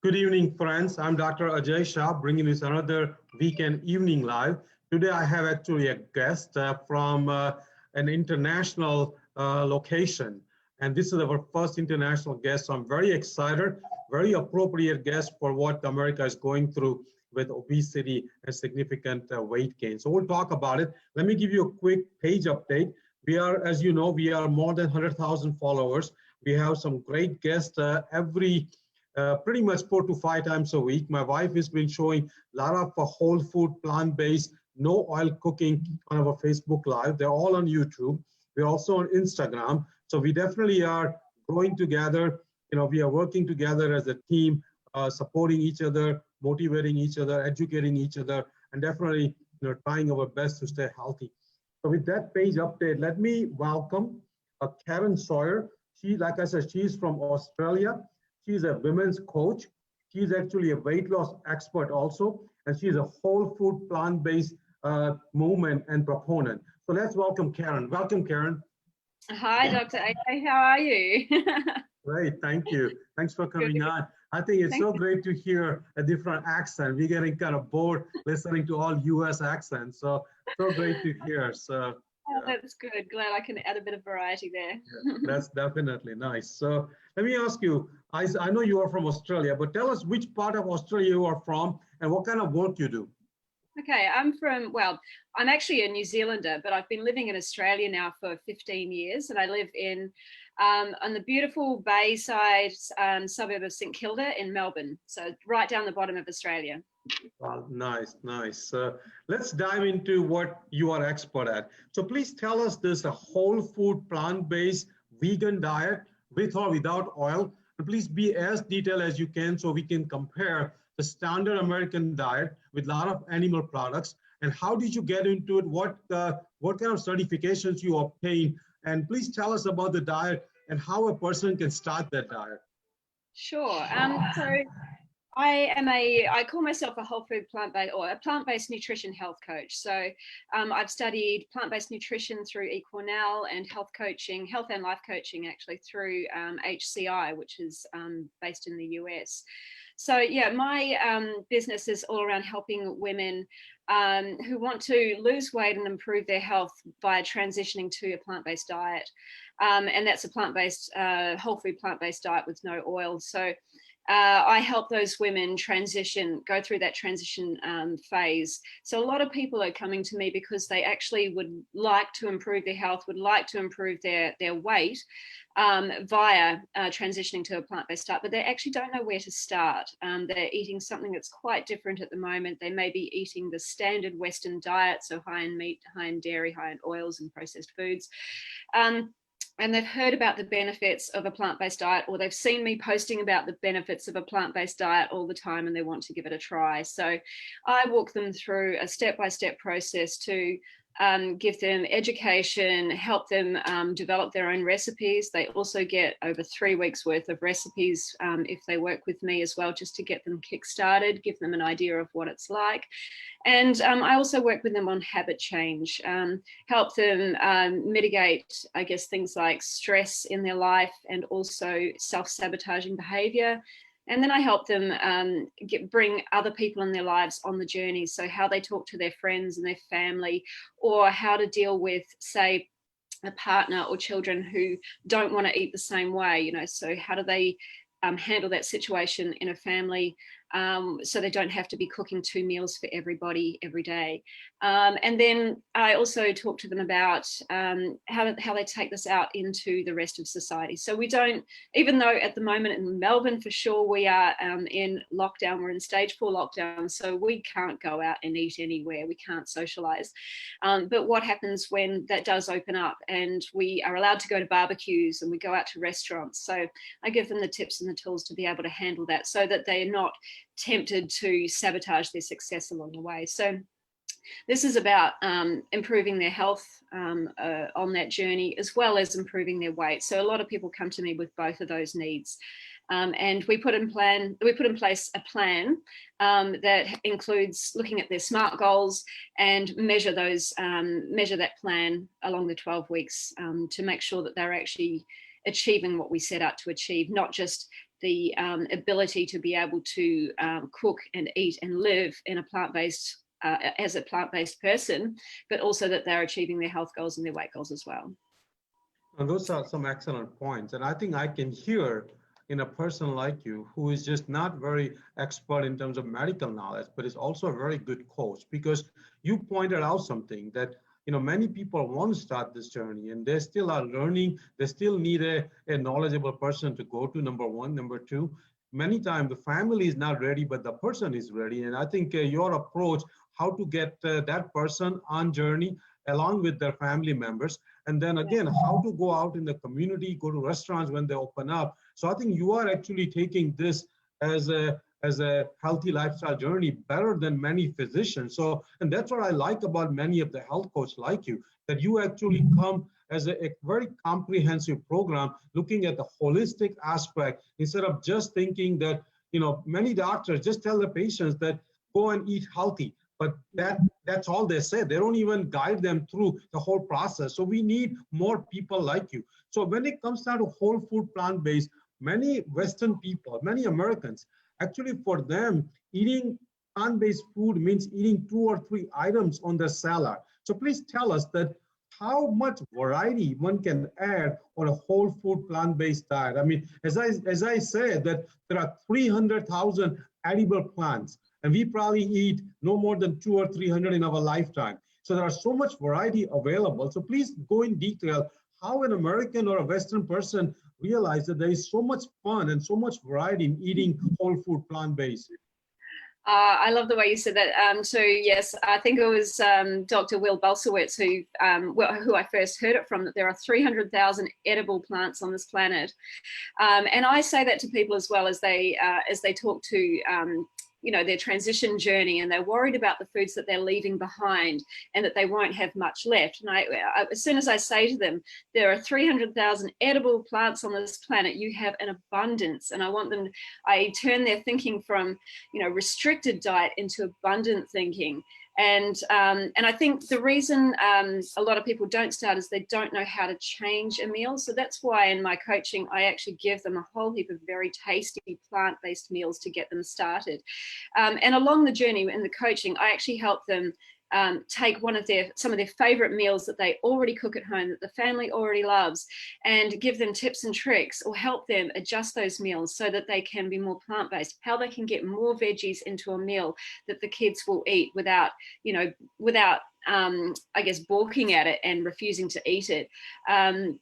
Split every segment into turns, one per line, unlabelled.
Good evening, friends. I'm Dr. Ajay Shah, bringing this another weekend evening live. Today, I have actually a guest from an international location. And this is our first international guest. So I'm very excited, very appropriate guest for what America is going through with obesity and significant weight gain. So we'll talk about it. Let me give you a quick page update. We are, as you know, we are more than 100,000 followers. We have some great guests pretty much 4 to 5 times a week. My wife has been showing a lot of whole food, plant-based, no oil cooking on our Facebook Live. They're all on YouTube. We're also on Instagram. So we definitely are growing together. You know, we are working together as a team, supporting each other, motivating each other, educating each other, and definitely trying our best to stay healthy. So with that page update, let me welcome Kerryn Sawyer. She, like I said, she's from Australia. She's a women's coach. She's actually a weight loss expert also, and she's a whole food plant-based movement and proponent. So let's welcome Kerryn. Welcome, Kerryn.
Hi, Dr. A. How are you?
Great, thank you. Thanks for coming on. I think it's so great to hear a different accent. We're getting kind of bored listening to all U.S. accents. So great to hear. So.
Oh, that's good. Glad I can add a bit of variety there.
Yeah, that's definitely nice. So let me ask you, I know you are from Australia, but tell us which part of Australia you are from and what kind of work you do.
Okay, I'm actually a New Zealander, but I've been living in Australia now for 15 years, and I live in on the beautiful Bayside suburb of St Kilda in Melbourne, so right down the bottom of Australia.
Wow, nice, nice. Let's dive into what you are expert at. So please tell us this, a whole food, plant-based, vegan diet with or without oil. And please be as detailed as you can so we can compare the standard American diet with a lot of animal products. And how did you get into it? What kind of certifications you obtained? And please tell us about the diet and how a person can start that diet.
Sure. So I call myself a whole food plant-based or a plant-based nutrition health coach. So I've studied plant-based nutrition through eCornell and health and life coaching actually through HCI, which is based in the US. So yeah, my business is all around helping women who want to lose weight and improve their health by transitioning to a plant-based diet. And that's a plant-based, whole food plant-based diet with no oil. So I help those women go through that transition phase. So a lot of people are coming to me because they actually would like to improve their health, would like to improve their weight via transitioning to a plant-based diet, but they actually don't know where to start. They're eating something that's quite different at the moment. They may be eating the standard Western diet, so high in meat, high in dairy, high in oils and processed foods. And they've heard about the benefits of a plant-based diet, or they've seen me posting about the benefits of a plant-based diet all the time, and they want to give it a try. So I walk them through a step-by-step process to give them education, help them develop their own recipes. They also get over 3 weeks worth of recipes if they work with me as well, just to get them kick-started, give them an idea of what it's like. And I also work with them on habit change, help them mitigate, I guess, things like stress in their life and also self-sabotaging behavior. And then I help them bring other people in their lives on the journey. So how they talk to their friends and their family, or how to deal with, say, a partner or children who don't want to eat the same way, so how do they handle that situation in a family so they don't have to be cooking 2 meals for everybody every day. And then I also talk to them about how they take this out into the rest of society. So we don't, even though at the moment in Melbourne for sure we are in lockdown, we're in stage 4 lockdown, so we can't go out and eat anywhere, we can't socialize. But what happens when that does open up and we are allowed to go to barbecues and we go out to restaurants? So I give them the tips and the tools to be able to handle that so that they're not tempted to sabotage their success along the way. So this is about improving their health on that journey, as well as improving their weight. So a lot of people come to me with both of those needs. And we put in place a plan that includes looking at their SMART goals and measure that plan along the 12 weeks to make sure that they're actually achieving what we set out to achieve, not just the ability to be able to cook and eat and live in a plant-based as a plant-based person, but also that they're achieving their health goals and their weight goals as well.
And those are some excellent points. And I think I can hear in a person like you who is just not very expert in terms of medical knowledge, but is also a very good coach, because you pointed out something that many people want to start this journey and they still are learning. They still need a knowledgeable person to go to, number one. Number two, many times the family is not ready, but the person is ready. And I think your approach, how to get that person on journey along with their family members, and then again, how to go out in the community, go to restaurants when they open up. So I think you are actually taking this as a healthy lifestyle journey better than many physicians. So, and that's what I like about many of the health coaches like you, that you actually come as a very comprehensive program, looking at the holistic aspect instead of just thinking that, many doctors just tell the patients that go and eat healthy. But that's all they say. They don't even guide them through the whole process. So we need more people like you. So when it comes down to whole food plant-based, many Western people, many Americans, actually for them, eating plant-based food means eating 2 or 3 items on their salad. So please tell us that how much variety one can add on a whole food plant-based diet. I mean, as I said, that there are 300,000 edible plants, and we probably eat no more than 200 or 300 in our lifetime. So there are so much variety available. So please go in detail how an American or a Western person realize that there is so much fun and so much variety in eating whole food plant-based.
I love the way you said that. So yes, I think it was Dr. Will Bulsiewicz who I first heard it from, that there are 300,000 edible plants on this planet. And I say that to people as well as they talk to their transition journey, and they're worried about the foods that they're leaving behind and that they won't have much left. And as soon as I say to them, there are 300,000 edible plants on this planet, you have an abundance. And I turn their thinking from, restricted diet into abundant thinking. And I think the reason a lot of people don't start is they don't know how to change a meal. So that's why in my coaching, I actually give them a whole heap of very tasty plant-based meals to get them started. And along the journey in the coaching, I actually help them take some of their favorite meals that they already cook at home, that the family already loves, and give them tips and tricks, or help them adjust those meals so that they can be more plant-based, how they can get more veggies into a meal that the kids will eat without I guess balking at it and refusing to eat it. And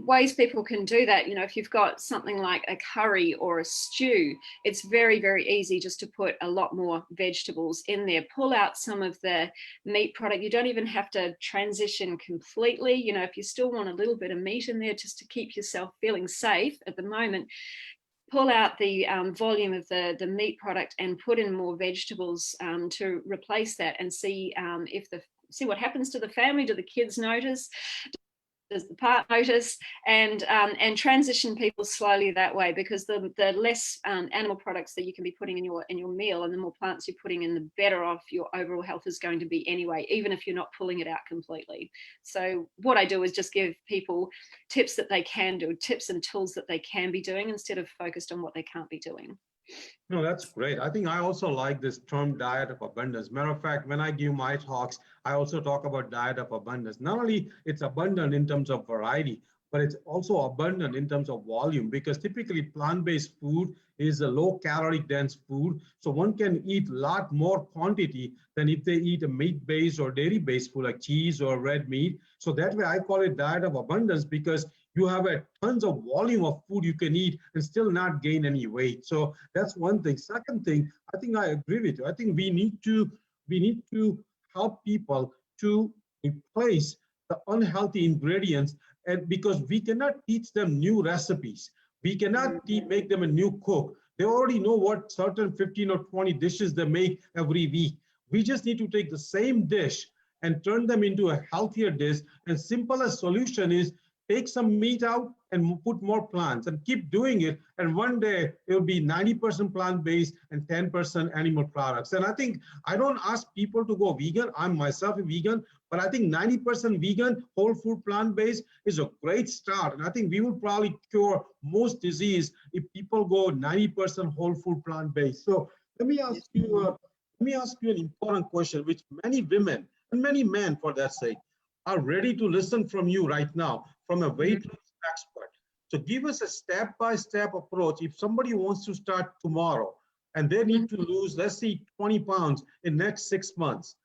ways people can do that, if you've got something like a curry or a stew, it's very, very easy just to put a lot more vegetables in there. Pull out some of the meat product. You don't even have to transition completely. If you still want a little bit of meat in there just to keep yourself feeling safe at the moment, pull out the volume of the meat product and put in more vegetables to replace that, and see what happens to the family. Do the kids notice? Does the part notice? And transition people slowly that way, because the less animal products that you can be putting in your meal, and the more plants you're putting in, the better off your overall health is going to be anyway, even if you're not pulling it out completely. So what I do is just give people tips that they can do, tips and tools that they can be doing, instead of focused on what they can't be doing.
No, that's great. I think I also like this term diet of abundance. Matter of fact, when I give my talks, I also talk about diet of abundance. Not only it's abundant in terms of variety, but it's also abundant in terms of volume, because typically plant-based food is a low-calorie dense food. So one can eat a lot more quantity than if they eat a meat-based or dairy-based food like cheese or red meat. So that way I call it diet of abundance, because you have a tons of volume of food you can eat and still not gain any weight. So that's one thing. Second thing, I think I agree with you. I think we need to help people to replace the unhealthy ingredients, and because we cannot teach them new recipes. We cannot make them a new cook. They already know what certain 15 or 20 dishes they make every week. We just need to take the same dish and turn them into a healthier dish. And simplest solution is take some meat out and put more plants and keep doing it. And one day it'll be 90% plant-based and 10% animal products. And I think I don't ask people to go vegan. I'm myself a vegan, but I think 90% vegan, whole food, plant-based is a great start. And I think we will probably cure most disease if people go 90% whole food, plant-based. So let me ask you an important question, which many women and many men, for that sake, are ready to listen from you right now, from a weight loss expert. So give us a step-by-step approach. If somebody wants to start tomorrow and they need to lose, let's say, 20 pounds in the next 6 months,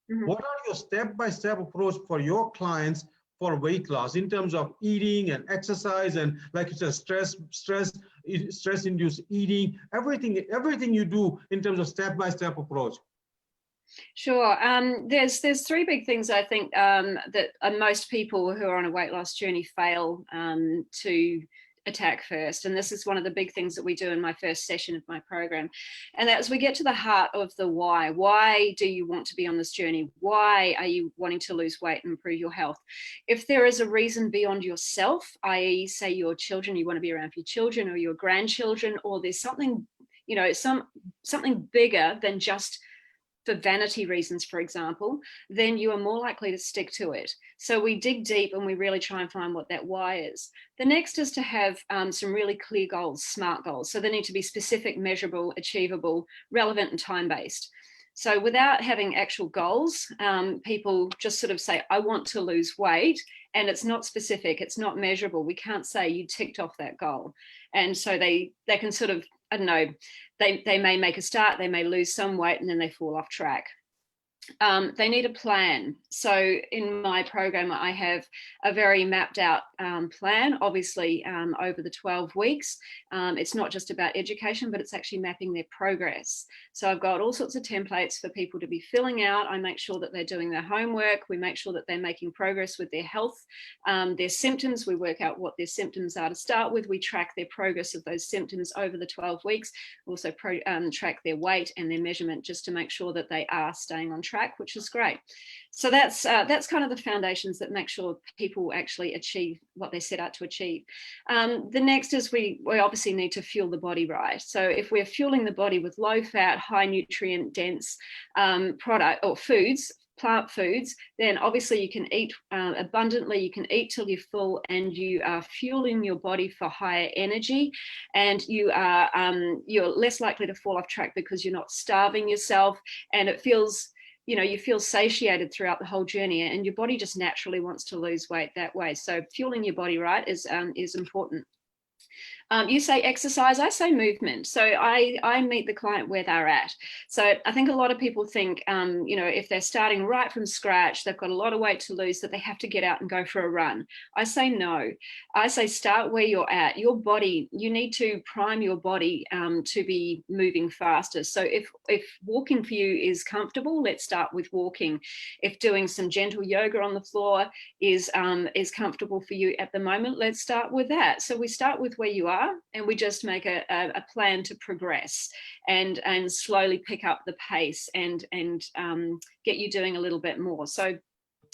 what are your step-by-step approach for your clients for weight loss in terms of eating and exercise and, like you said, stress-induced eating, everything you do in terms of step-by-step approach?
Sure. There's three big things I think that most people who are on a weight loss journey fail to attack first. And this is one of the big things that we do in my first session of my program. And that's we get to the heart of the why. Why do you want to be on this journey? Why are you wanting to lose weight and improve your health? If there is a reason beyond yourself, i.e. say your children, you want to be around for your children or your grandchildren, or there's something, you know, something bigger than just for vanity reasons, for example, then you are more likely to stick to it. So we dig deep and we really try and find what that why is. The next is to have some really clear goals, SMART goals. So they need to be specific, measurable, achievable, relevant, and time-based. So without having actual goals, people just sort of say, I want to lose weight, and it's not specific, it's not measurable. We can't say you ticked off that goal. And so they can sort of, I don't know, they may make a start, they may lose some weight, and then they fall off track. They need a plan. So in my program, I have a very mapped out plan, obviously over the 12 weeks. It's not just about education, but it's actually mapping their progress. So I've got all sorts of templates for people to be filling out. I make sure that they're doing their homework. We make sure that they're making progress with their health, their symptoms. We work out what their symptoms are to start with. We track their progress of those symptoms over the 12 weeks. Also track their weight and their measurement just to make sure that they are staying on track, which is great. So that's kind of the foundations that make sure people actually achieve what they set out to achieve. The next is we obviously need to fuel the body right. So if we're fueling the body with low fat, high nutrient dense product or foods, plant foods, then obviously you can eat abundantly, you can eat till you're full, and you are fueling your body for higher energy, and you're less likely to fall off track because you're not starving yourself, and it feels, you know, you feel satiated throughout the whole journey, and your body just naturally wants to lose weight that way. So fueling your body right is important. You say exercise, I say movement. So I meet the client where they're at. So I think a lot of people think, you know, if they're starting right from scratch, they've got a lot of weight to lose, that they have to get out and go for a run. I say no. I say start where you're at. Your body, you need to prime your body to be moving faster. So if walking for you is comfortable, let's start with walking. If doing some gentle yoga on the floor is comfortable for you at the moment, let's start with that. So we start with where you are, and we just make a plan to progress and slowly pick up the pace and get you doing a little bit more. So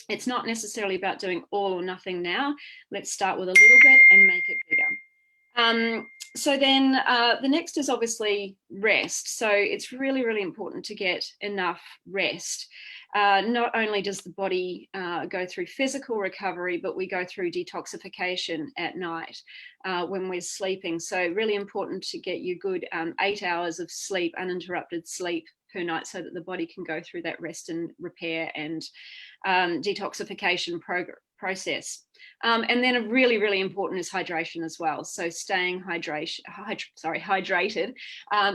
it's not necessarily about doing all or nothing now. Let's start with a little bit and make it bigger. So then the next is obviously rest. So it's really, really important to get enough rest. Not only does the body go through physical recovery, but we go through detoxification at night when we're sleeping. So really important to get you good 8 hours of sleep, uninterrupted sleep per night, so that the body can go through that rest and repair and detoxification process. And then really, really important is hydration as well. So staying hydrated,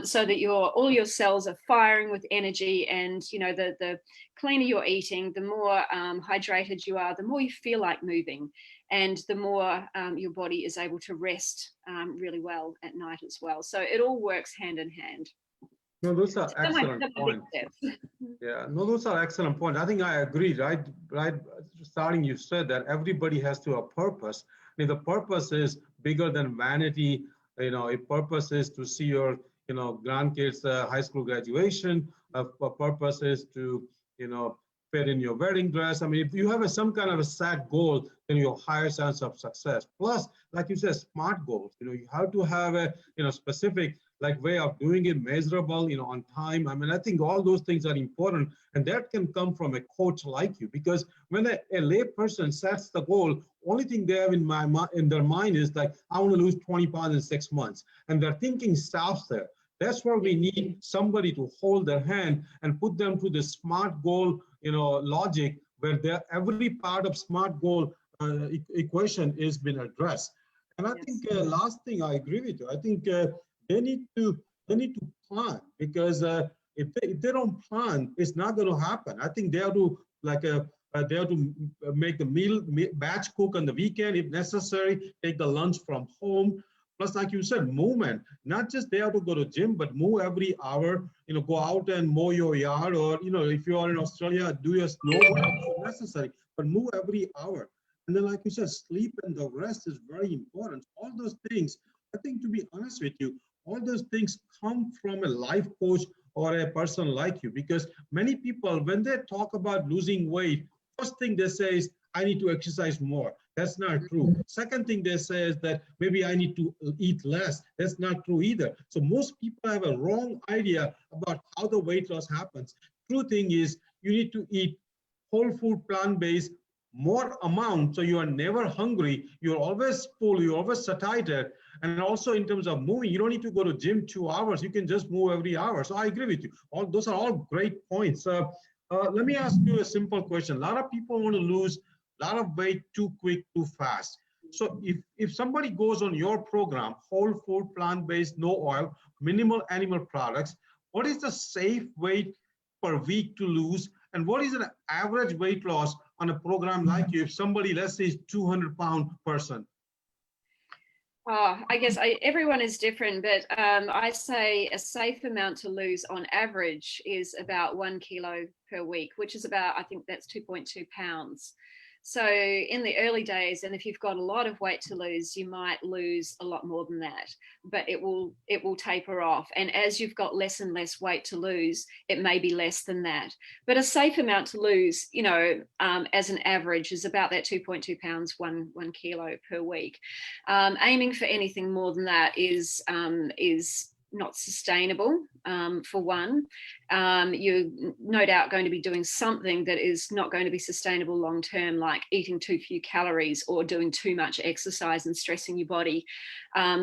so that all your cells are firing with energy, and you know the cleaner you're eating, the more hydrated you are, the more you feel like moving, and the more your body is able to rest really well at night as well. So it all works hand in hand.
No, those are excellent points. Yeah, no, those are excellent points. I think I agree, right? Starting, you said that everybody has to have a purpose. I mean, the purpose is bigger than vanity. You know, a purpose is to see your, you know, grandkids' high school graduation. A purpose is to, you know, fit in your wedding dress. I mean, if you have some kind of a set goal, then you have higher chance of success. Plus, like you said, smart goals. You have to have a specific like way of doing it, measurable, on time. I mean, I think all those things are important, and that can come from a coach like you, because when a lay person sets the goal, only thing they have in their mind is like, I want to lose 20 pounds in 6 months, and their thinking stops there. That's where we need somebody to hold their hand and put them to the SMART goal, logic, where every part of SMART goal equation is been addressed. And I think last thing, I agree with you. I think they need to plan, because if they don't plan, it's not going to happen. I think they have to they have to make the meal, batch cook on the weekend if necessary, take the lunch from home. Plus, like you said, movement, not just they have to go to gym, but move every hour, go out and mow your yard, or, if you are in Australia, do your snow if necessary, but move every hour. And then, like you said, sleep and the rest is very important. All those things, I think, to be honest with you, all those things come from a life coach or a person like you, because many people, when they talk about losing weight, first thing they say is, I need to exercise more. That's not true. Second thing they say is that maybe I need to eat less. That's not true either. So most people have a wrong idea about how the weight loss happens. True thing is, you need to eat whole food, plant-based, more amount, so you are never hungry, you're always full, you're always satiated. And also in terms of moving, you don't need to go to gym 2 hours, you can just move every hour. So I agree with you. Those are all great points. Let me ask you a simple question. A lot of people want to lose a lot of weight too quick, too fast. So if somebody goes on your program, whole food, plant-based, no oil, minimal animal products, what is the safe weight per week to lose? And what is an average weight loss on a program like you, if somebody, let's say, is 200-pound person?
I guess everyone is different, but I say a safe amount to lose on average is about 1 kilo per week, which is about, I think that's 2.2 pounds. So in the early days, and if you've got a lot of weight to lose, you might lose a lot more than that, but it will taper off. And as you've got less and less weight to lose, it may be less than that. But a safe amount to lose, as an average, is about that 2.2 pounds, 1 kilo per week. Aiming for anything more than that is not sustainable. For one, you're no doubt going to be doing something that is not going to be sustainable long term, like eating too few calories or doing too much exercise and stressing your body.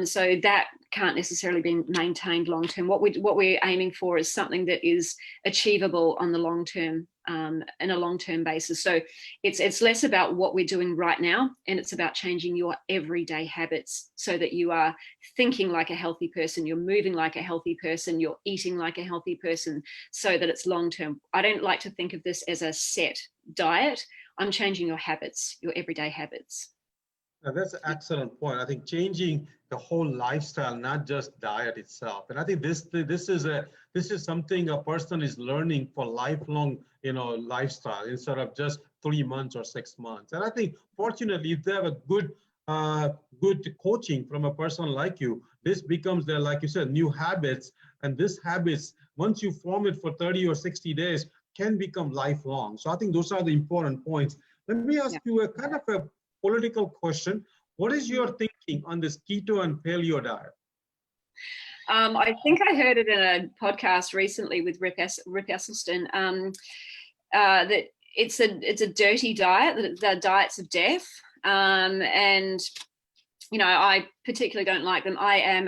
So that can't necessarily be maintained long term. What we're aiming for is something that is achievable on the long term, in a long-term basis. So it's less about what we're doing right now, and it's about changing your everyday habits so that you are thinking like a healthy person, you're moving like a healthy person, you're eating like a healthy person, so that it's long-term. I don't like to think of this as a set diet. I'm changing your habits, your everyday habits.
Now, that's an excellent point. I think changing the whole lifestyle, not just diet itself. And I think this is something a person is learning for lifelong, lifestyle, instead of just 3 months or 6 months. And I think, fortunately, if they have a good coaching from a person like you, this becomes their, like you said, new habits. And this habits, once you form it for 30 or 60 days, can become lifelong. So I think those are the important points. Let me ask you a kind of a political question. What is your thinking on this keto and paleo diet?
I think I heard it in a podcast recently with Rip Esselstyn, that it's a dirty diet, the diets of death. And I particularly don't like them. I am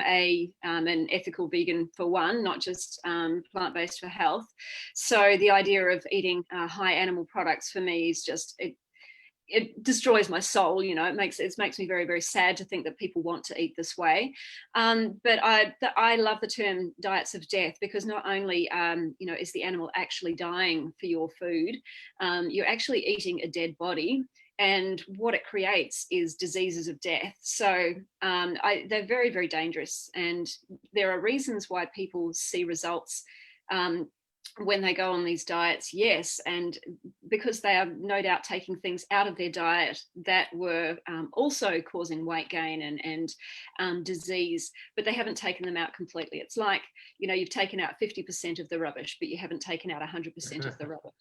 an ethical vegan, for one, not just plant-based for health. So the idea of eating high animal products for me is just, it destroys my soul. It makes me very, very sad to think that people want to eat this way. But I love the term diets of death, because not only is the animal actually dying for your food, you're actually eating a dead body. And what it creates is diseases of death. So they're very, very dangerous. And there are reasons why people see results when they go on these diets, yes, and because they are no doubt taking things out of their diet that were also causing weight gain and disease, but they haven't taken them out completely. It's like, you know, you've taken out 50% of the rubbish, but you haven't taken out 100% of the rubbish.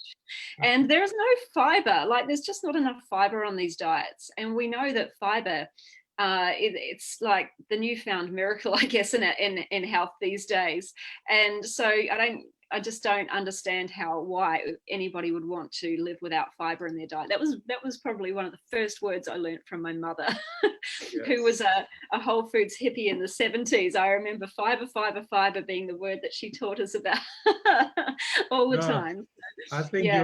And there's no fiber, like there's just not enough fiber on these diets. And we know that fiber, it's like the newfound miracle, I guess, in health these days. And so I just don't understand why anybody would want to live without fiber in their diet. That was probably one of the first words I learned from my mother,
Yes.
who was a Whole Foods hippie in the 70s. I remember fiber being the word that she taught us about all the time.
I think
Yeah,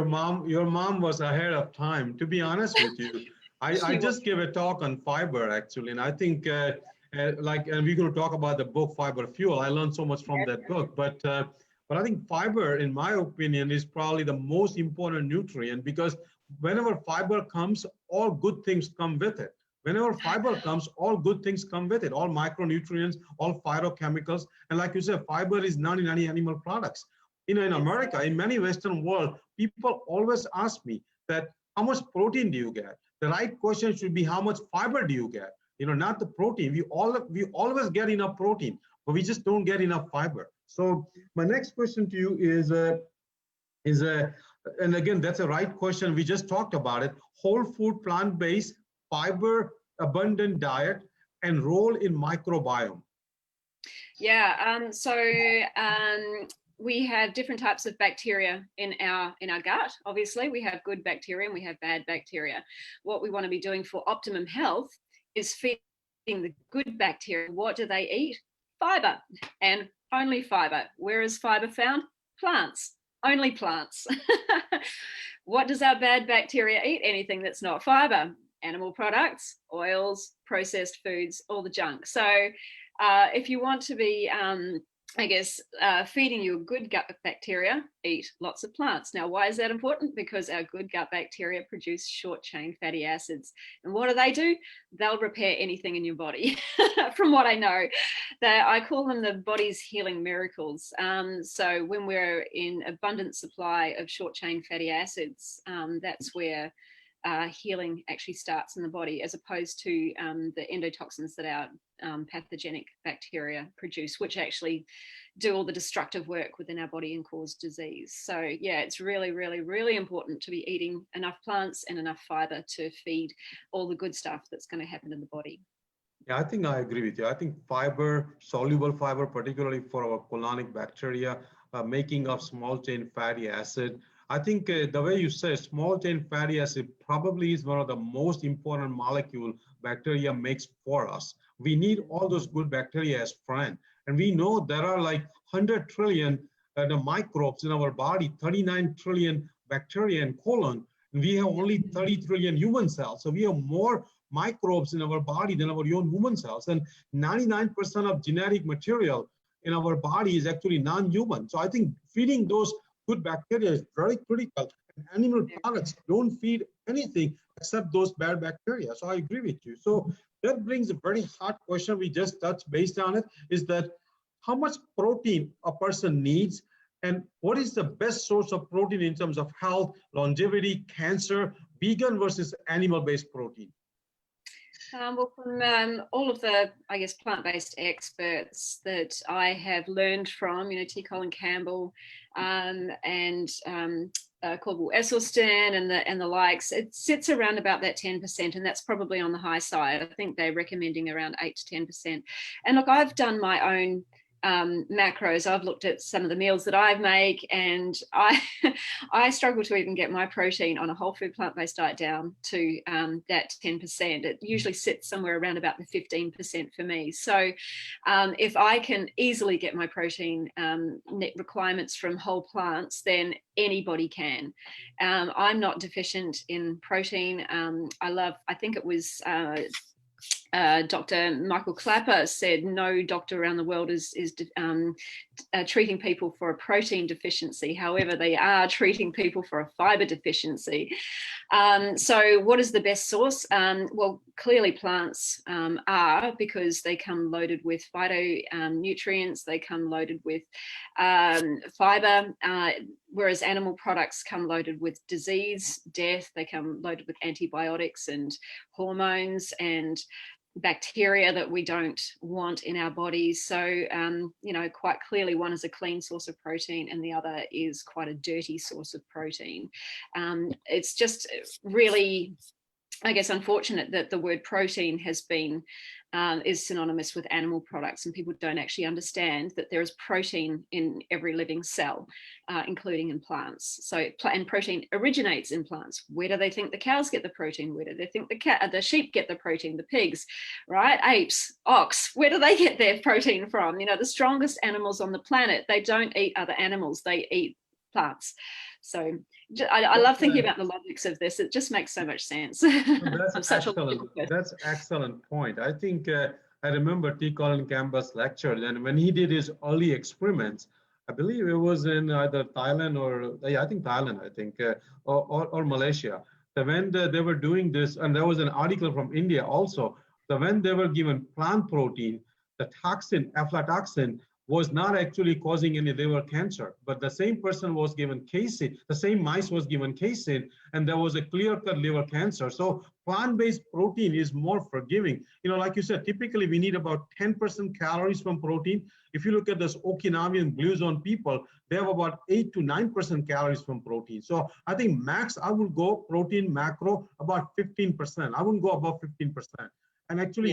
your mom was ahead of time. To be honest with you, I
she was.
just gave a talk on fiber actually, and I think and we're going to talk about the book Fiber Fuel. I learned so much from that book, but I think fiber, in my opinion, is probably the most important nutrient, because whenever fiber comes, all good things come with it. Whenever fiber comes, all good things come with it, all micronutrients, all phytochemicals. And like you said, fiber is not in any animal products. You know, in America, in many Western world, people always ask me that how much protein do you get? The right question should be how much fiber do you get? You know, not the protein. We always get enough protein, but we just don't get enough fiber. So my next question to you is and again, that's a right question. We just talked about it. Whole food, plant-based, fiber abundant diet and role in microbiome.
Yeah. We have different types of bacteria in our gut. Obviously, we have good bacteria and we have bad bacteria. What we want to be doing for optimum health is feeding the good bacteria. What do they eat? Fiber, and only fiber. Where is fiber found? Plants. Only plants. What does our bad bacteria eat? Anything that's not fiber. Animal products, oils, processed foods, all the junk. So if you want to be feeding you good gut bacteria, eat lots of plants. Now, why is that important? Because our good gut bacteria produce short chain fatty acids. And what do? They'll repair anything in your body. From what I know, I call them the body's healing miracles. So when we're in abundant supply of short chain fatty acids, that's where healing actually starts in the body, as opposed to the endotoxins that our pathogenic bacteria produce, which actually do all the destructive work within our body and cause disease. So yeah, it's really, really, really important to be eating enough plants and enough fiber to feed all the good stuff that's going to happen in the body.
Yeah, I think I agree with you. I think fiber, soluble fiber, particularly for our colonic bacteria, making of small chain fatty acid. I think the way you say small chain fatty acid probably is one of the most important molecule bacteria makes for us. We need all those good bacteria as friends. And we know there are like 100 trillion the microbes in our body, 39 trillion bacteria in colon. And we have only 30 trillion human cells. So we have more microbes in our body than our own human cells. And 99% of genetic material in our body is actually non-human. So I think feeding those good bacteria is very critical. And animal products don't feed anything except those bad bacteria. So I agree with you. So that brings a very hard question we just touched based on it, is that how much protein a person needs and what is the best source of protein in terms of health, longevity, cancer, vegan versus animal-based protein?
Well, from all of the, I guess, plant-based experts that I have learned from, you know, T. Colin Campbell and Corbell Esselstyn and the likes, it sits around about that 10%, and that's probably on the high side. I think they're recommending around 8 to 10%. And look, I've done my own macros. I've looked at some of the meals that I make, and I struggle to even get my protein on a whole food plant-based diet down to that 10%. It usually sits somewhere around about the 15% for me. So if I can easily get my protein net requirements from whole plants, then anybody can. I'm not deficient in protein. I think it was Dr. Michael Clapper said no doctor around the world is treating people for a protein deficiency. However, they are treating people for a fiber deficiency. So what is the best source? Well, clearly plants are, because they come loaded with phytonutrients, they come loaded with fiber, whereas animal products come loaded with disease, death, they come loaded with antibiotics and hormones and bacteria that we don't want in our bodies. So, you know, quite clearly one is a clean source of protein and the other is quite a dirty source of protein. It's just really, I guess, unfortunate that the word protein has been is synonymous with animal products, and people don't actually understand that there is protein in every living cell, including in plants. So, and protein originates in plants. Where do they think the cows get the protein? Where do they think the sheep get the protein? The pigs, right? Apes, ox. Where do they get their protein from? You know, the strongest animals on the planet, they don't eat other animals. They eat plants. So I love thinking about the logics of this. It just makes so much sense.
That's excellent. That's excellent point. I think I remember T. Colin Campbell's lecture, and when he did his early experiments, I believe it was in either Thailand or I think Thailand, or Malaysia. So when they were doing this, and there was an article from India also. So when they were given plant protein, the toxin, aflatoxin, was not actually causing any liver cancer, but the same person was given casein, the same mice was given casein, and there was a clear-cut liver cancer. So plant-based protein is more forgiving. You know, like you said, typically we need about 10% calories from protein. If you look at this Okinawan Blue Zone people, they have about 8 to 9% calories from protein. So I think max, I would go protein macro about 15%. I wouldn't go above 15%. And actually,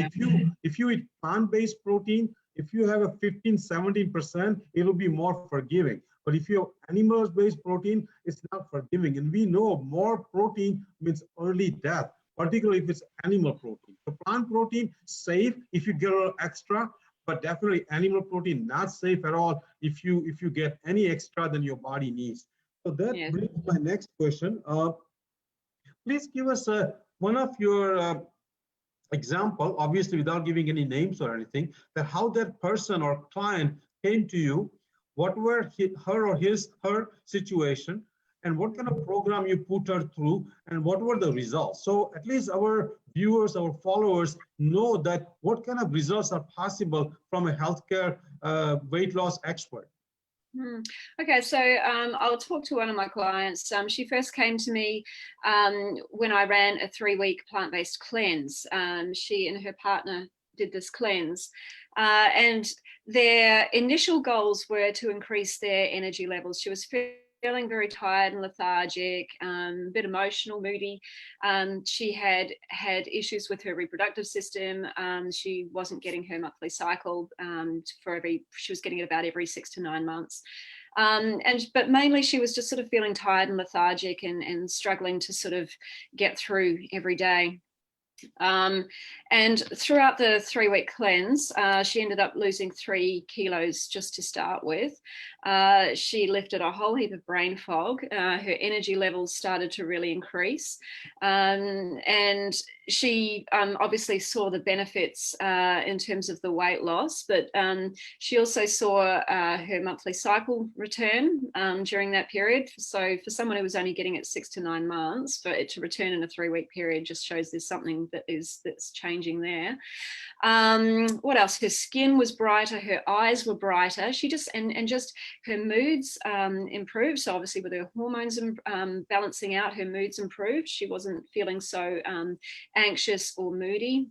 if you eat plant-based protein, if you have a 15, 17%, it'll be more forgiving. But if you have animal-based protein, it's not forgiving. And we know more protein means early death, particularly if it's animal protein. So plant protein, safe if you get a little extra, but definitely animal protein, not safe at all if you get any extra than your body needs. So that brings my next question. Please give us one of your example, obviously without giving any names or anything, that how that person or client came to you, what were her situation, and what kind of program you put her through, and what were the results. So at least our viewers, our followers know that what kind of results are possible from a healthcare weight loss expert.
Okay, so I'll talk to one of my clients. She first came to me when I ran a 3-week plant-based cleanse. She and her partner did this cleanse, and their initial goals were to increase their energy levels. She was feeling very tired and lethargic, a bit emotional, moody. She had issues with her reproductive system. She wasn't getting her monthly cycle she was getting it about every 6 to 9 months. But mainly she was just sort of feeling tired and lethargic and struggling to sort of get through every day. And throughout the 3-week cleanse, she ended up losing 3 kilos just to start with. She lifted a whole heap of brain fog. Her energy levels started to really increase. And she obviously saw the benefits in terms of the weight loss, but she also saw her monthly cycle return during that period. So for someone who was only getting it 6 to 9 months, for it to return in a 3-week period just shows there's something that's changing there. What else? Her skin was brighter, her eyes were brighter. She just just her moods improved. So obviously with her hormones balancing out, her moods improved. She wasn't feeling so anxious or moody.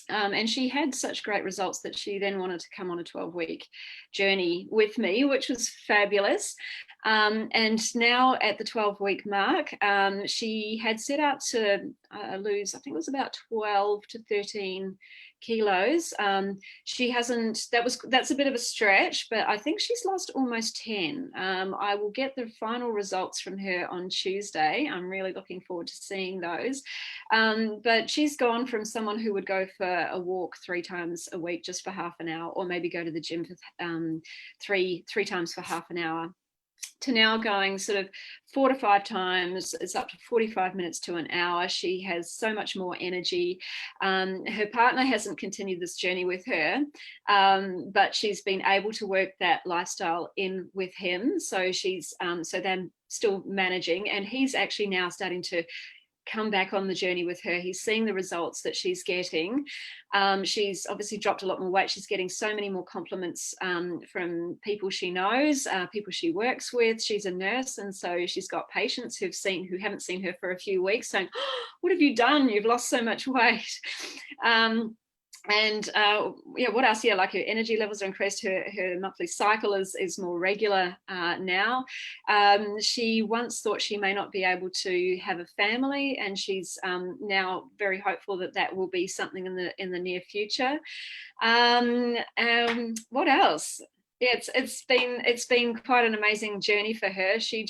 And she had such great results that she then wanted to come on a 12-week journey with me, which was fabulous. And now at the 12-week mark, she had set out to lose, I think it was about 12 to 13 kilos. She hasn't, that's a bit of a stretch, but I think she's lost almost 10. I will get the final results from her on Tuesday. I'm really looking forward to seeing those. But she's gone from someone who would go for a walk 3 times a week just for half an hour, or maybe go to the gym for three times for half an hour, to now going sort of 4 to 5 times. It's up to 45 minutes to an hour. She has so much more energy. Her partner hasn't continued this journey with her, but she's been able to work that lifestyle in with him. So she's so they're still managing, and he's actually now starting to come back on the journey with her. He's seeing the results that she's getting. She's obviously dropped a lot more weight. She's getting so many more compliments from people she knows, people she works with. She's a nurse, and so she's got patients who haven't seen her for a few weeks saying, oh, what have you done? You've lost so much weight. And yeah, what else? Yeah, like her energy levels are increased. Her monthly cycle is more regular now. She once thought she may not be able to have a family, and she's now very hopeful that that will be something in the near future. What else? Yeah, it's been quite an amazing journey for her. She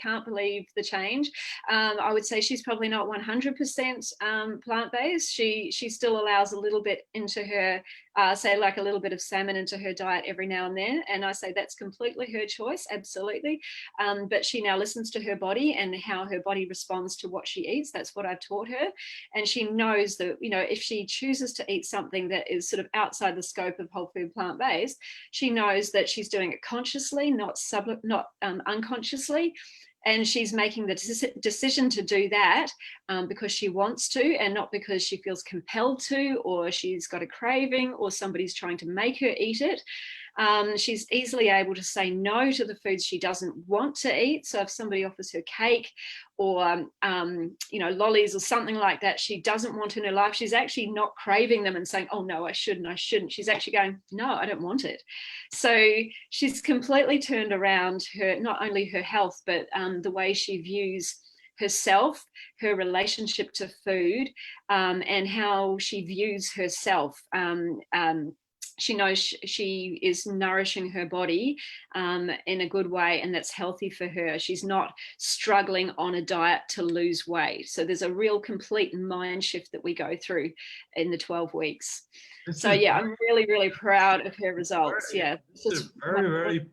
can't believe the change. I would say she's probably not 100% plant-based. She still allows a little bit into her, say like a little bit of salmon into her diet every now and then. And I say that's completely her choice, absolutely. But she now listens to her body and how her body responds to what she eats. That's what I've taught her. And she knows that, you know, if she chooses to eat something that is sort of outside the scope of whole food plant-based, she knows that she's doing it consciously, not unconsciously. And she's making the decision to do that because she wants to, and not because she feels compelled to, or she's got a craving, or somebody's trying to make her eat it. She's easily able to say no to the foods she doesn't want to eat. So if somebody offers her cake or you know, lollies or something like that she doesn't want in her life, she's actually not craving them and saying, oh no, I shouldn't. She's actually going, no, I don't want it. So she's completely turned around her, not only her health, but the way she views herself, her relationship to food, and how she views herself. She knows she is nourishing her body in a good way, and that's healthy for her. She's not struggling on a diet to lose weight. So there's a real complete mind shift that we go through in the 12 weeks. So yeah, I'm really, really proud of her results. Yeah,
very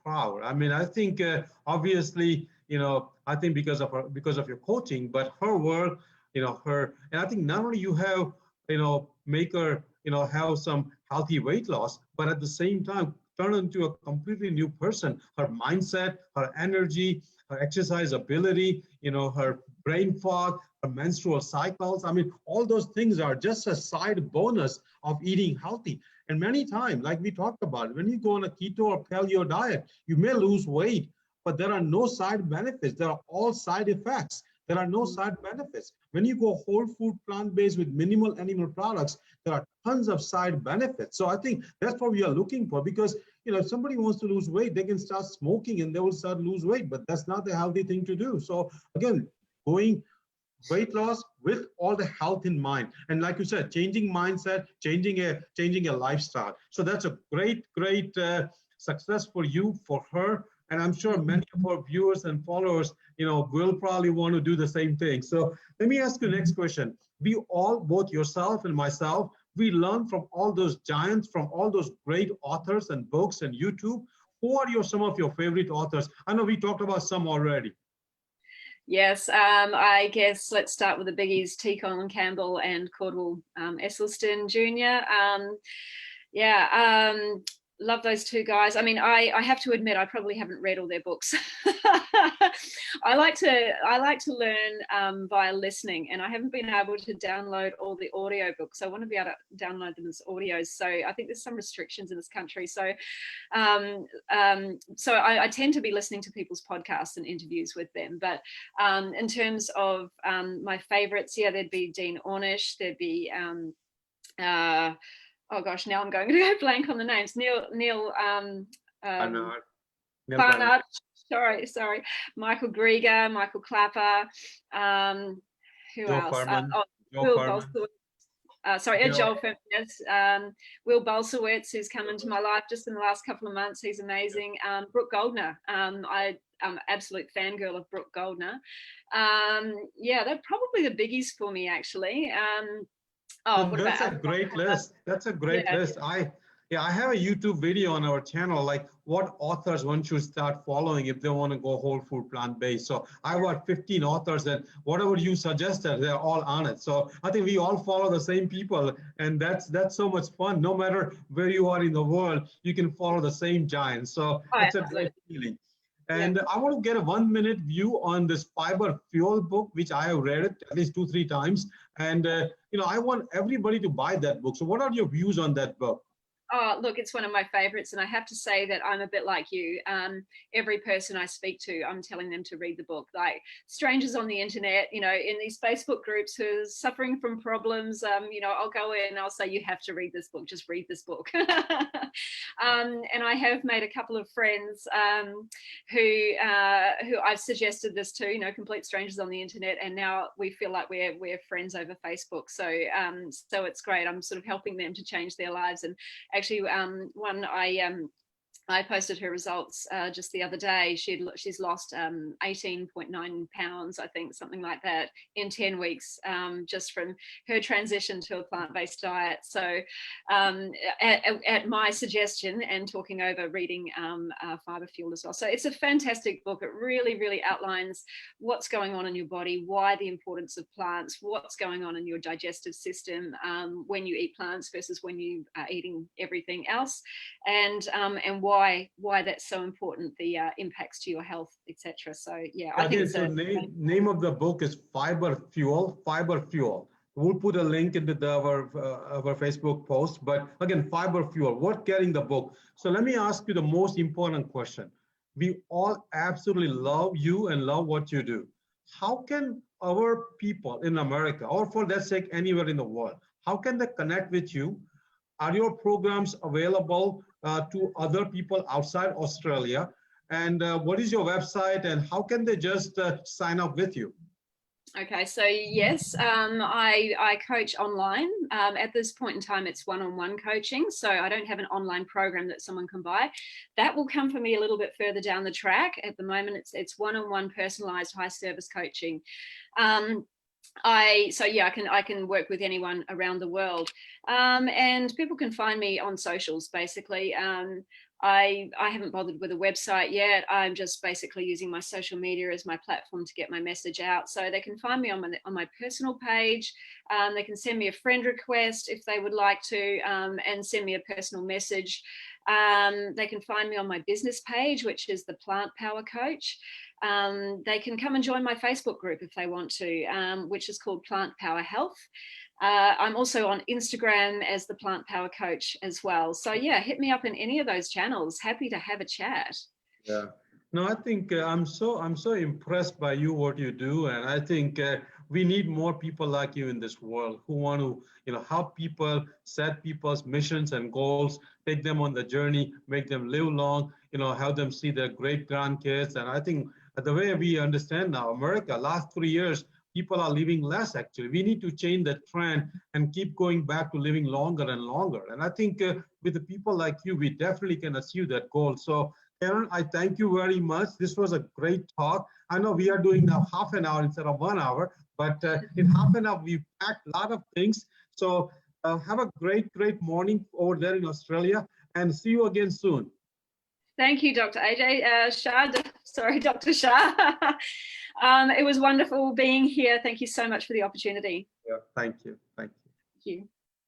proud. I mean, I think obviously, you know, I think because of your coaching, but her work, you know, and I think not only you have, you know, make her, you know, have some healthy weight loss, but at the same time turn into a completely new person. Her mindset, her energy, her exercise ability, you know, her brain fog, her menstrual cycles. I mean, all those things are just a side bonus of eating healthy. And many times, like we talked about, when you go on a keto or paleo diet, you may lose weight, but there are no side benefits. There are all side effects. There are no side benefits. When you go whole food plant-based with minimal animal products, there are tons of side benefits. So I think that's what we are looking for, because, you know, if somebody wants to lose weight, they can start smoking and they will start lose weight, but that's not the healthy thing to do. So again, going weight loss with all the health in mind. And like you said, changing mindset, changing a lifestyle. So that's a great success for you, for her. And I'm sure many of our viewers and followers, you know, will probably want to do the same thing. So let me ask you the next question. We all, both yourself and myself, we learn from all those giants, from all those great authors and books and YouTube. Who are some of your favorite authors? I know we talked about some already.
Yes, I guess let's start with the biggies, T. Colin Campbell and Cordwell Esselstyn Jr. Love those two guys. I mean, I have to admit, I probably haven't read all their books. I like to learn via listening, and I haven't been able to download all the audio books. I want to be able to download them as audios. So I think there's some restrictions in this country. So, I tend to be listening to people's podcasts and interviews with them. But in terms of my favorites, yeah, there'd be Dean Ornish. There'd be oh gosh, now I'm going to go blank on the names. Neil Barnard. Sorry. Michael Grieger, Michael Clapper. Who
Joe
else?
Furman,
Will Bolsewicz. Joel Furman, yes. Will Bolsewicz, who's come into my life just in the last couple of months. He's amazing. Brooke Goldner. I'm an absolute fangirl of Brooke Goldner. Yeah, they're probably the biggies for me, actually.
That's a great list. That's a great list. Yeah, I have a YouTube video on our channel, like what authors one should start following if they want to go whole food plant-based. So I've got 15 authors, and whatever you suggested, they're all on it. So I think we all follow the same people, and that's so much fun. No matter where you are in the world, you can follow the same giants. So
Oh,
it's a
absolutely.
great feeling.
Yeah.
And I want to get a 1-minute view on this Fiber Fuel book, which I have read it at least 2, 3 times. And I want everybody to buy that book. So what are your views on that book?
Oh, look, it's one of my favorites. And I have to say that I'm a bit like you. Every person I speak to, I'm telling them to read the book. Like strangers on the internet, in these Facebook groups who are suffering from problems, I'll go in and I'll say, you have to read this book. Just read this book. And I have made a couple of friends who I've suggested this to, complete strangers on the internet. And now we feel like we're friends over Facebook. So it's great. I'm sort of helping them to change their lives. And actually, one I posted her results just the other day. She's lost 18.9 pounds, I think, something like that, in 10 weeks, just from her transition to a plant-based diet. So at my suggestion and talking over reading Fiber Fuel as well. So it's a fantastic book. It really, really outlines what's going on in your body, why the importance of plants, what's going on in your digestive system when you eat plants versus when you are eating everything else, and why that's so important, the impacts to your health, etc. So yeah, I think
So name of the book is Fiber Fuel. Fiber Fuel. We'll put a link into our Facebook post. But again, Fiber Fuel. What getting the book? So let me ask you the most important question. We all absolutely love you and love what you do. How can our people in America, or for that sake, anywhere in the world, how can they connect with you? Are your programs available to other people outside Australia? And what is your website, and how can they just sign up with you?
Okay, so yes, I coach online. At this point in time, it's one-on-one coaching. So I don't have an online program that someone can buy. That will come for me a little bit further down the track. At the moment, it's one-on-one personalized high service coaching. I can work with anyone around the world, and people can find me on socials. Basically, I haven't bothered with a website yet. I'm just basically using my social media as my platform to get my message out. So they can find me on my personal page. They can send me a friend request if they would like to, and send me a personal message. They can find me on my business page, which is the Plant Power Coach. They can come and join my Facebook group if they want to, which is called Plant Power Health. I'm also on Instagram as the Plant Power Coach as well. So yeah, hit me up in any of those channels. Happy to have a chat.
Yeah. No, I think I'm so impressed by you, what you do, and I think we need more people like you in this world who want to, help people, set people's missions and goals, take them on the journey, make them live long, help them see their great grandkids. And I think the way we understand now, America, last 3 years, people are living less. Actually, we need to change that trend and keep going back to living longer and longer. And I think with the people like you, we definitely can achieve that goal. So Kerryn, I thank you very much. This was a great talk. I know we are doing now half an hour instead of 1 hour, but in half an hour, we've packed a lot of things. So have a great, great morning over there in Australia, and see you again soon.
Thank you, Dr. AJ Shah. Sorry, Dr. Shah. It was wonderful being here. Thank you so much for the opportunity.
Yeah, thank you. Thank you.
Thank you.